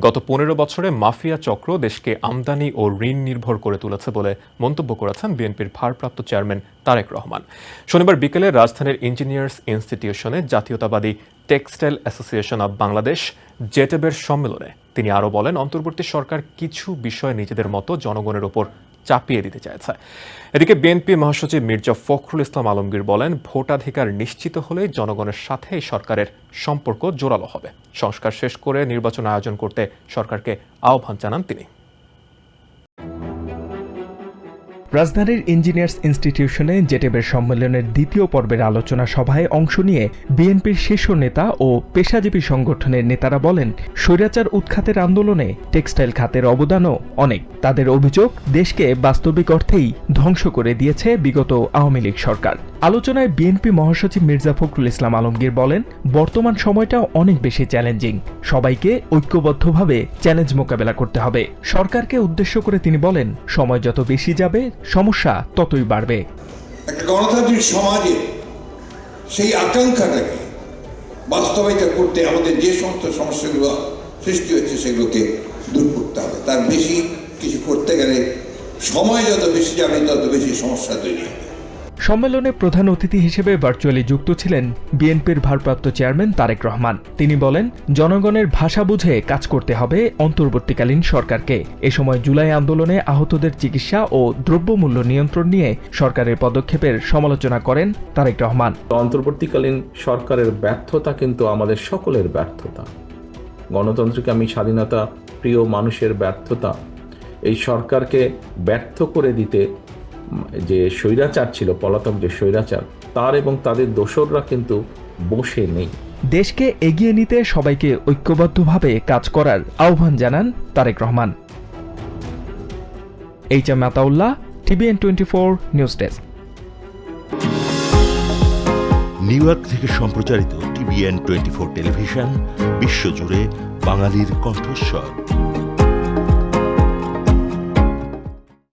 গত ১৫ বছরে মাফিয়া চক্র দেশকে আমদানি ও ঋণ নির্ভর করে তুলেছে বলে মন্তব্য করেছেন বিএনপির ভারপ্রাপ্ত চেয়ারম্যান তারেক রহমান। শনিবার বিকেলে রাজধানীর ইঞ্জিনিয়ার্স ইনস্টিটিউশনে জাতীয়তাবাদী টেক্সটাইল অ্যাসোসিয়েশন অব বাংলাদেশ জেটেবের সম্মেলনে তিনি আরও বলেন, অন্তর্বর্তী সরকার কিছু বিষয় নিজেদের মতো জনগণের ওপর চাপিয়ে দিতে চাইছে। এদিকে বিএনপি মহাসচিব মির্জা ফখরুল ইসলাম আলমগীর বলেন, ভোটাধিকার নিশ্চিত হলে জনগণের সাথে এই সরকারের সম্পর্ক জোরালো হবে। সংস্কার শেষ করে নির্বাচন আয়োজন করতে সরকারকে আহ্বান জানান তিনি। রাজধানীর ইঞ্জিনিয়ার্স ইনস্টিটিউশনে জেটেবের সম্মেলনের দ্বিতীয় পর্বের আলোচনা সভায় অংশ নিয়ে বিএনপির শীর্ষ নেতা ও পেশাজীবী সংগঠনের নেতারা বলেন, স্বৈরাচার উৎখাতের আন্দোলনে টেক্সটাইল খাতের অবদানও অনেক। তাদের অভিযোগ, দেশকে বাস্তবিক অর্থেই ধ্বংস করে দিয়েছে বিগত আওয়ামী লীগ সরকার। আলোচনায় বিএনপি মহাসচিব মির্জা ফখরুল ইসলাম আলমগীর বলেন, বর্তমান সময়টা অনেক বেশি চ্যালেঞ্জিং। সবাইকে ঐক্যবদ্ধভাবে চ্যালেঞ্জ মোকাবেলা করতে হবে। সরকারকে উদ্দেশ্য করে তিনি বলেন, সময় যত বেশি যাবে সমস্যা ততই বাড়বে। একটা গণতান্ত্রিক সমাজে সেই আকাঙ্ক্ষাটাকে বাস্তবায়িত করতে আমাদের যে সমস্ত সমস্যাগুলো সৃষ্টি হচ্ছে সেগুলোকে দূর করতে হবে। তার বেশি কিছু করতে গেলে সময় যত বেশি যাবে তত বেশি সমস্যা তৈরি হবে। সম্মেলনে প্রধান অতিথি হিসেবে ভার্চুয়ালি যুক্ত ছিলেন বিএনপির ভারপ্রাপ্ত চেয়ারম্যান তারেক রহমান। তিনি বলেন, জনগণের ভাষা বুঝে কাজ করতে হবে অন্তর্বর্তীকালীন সরকারকে। এ সময় জুলাই আন্দোলনে আহতদের চিকিৎসা ও দ্রব্যমূল্য নিয়ন্ত্রণ নিয়ে সরকারের পদক্ষেপের সমালোচনা করেন তারেক রহমান। অন্তর্বর্তীকালীন সরকারের ব্যর্থতা কিন্তু আমাদের সকলের ব্যর্থতা, গণতন্ত্রকামী স্বাধীনতা প্রিয় মানুষের ব্যর্থতা। এই সরকারকে ব্যর্থ করে দিতে যে স্বৈরাচার ছিল, পলাতক যে স্বৈরাচার, তার এবং তাদের দোসররা কিন্তু বসে নেই। দেশকে এগিয়ে নিতে সবাইকে ঐক্যবদ্ধভাবে কাজ করার আহ্বান জানান Tarique Rahman. H M. Ataullah, TVN 24 news desk. New York থেকে সম্প্রচারিত TVN 24 টেলিভিশন বিশ্বজুড়ে বাঙালির কণ্ঠস্বর।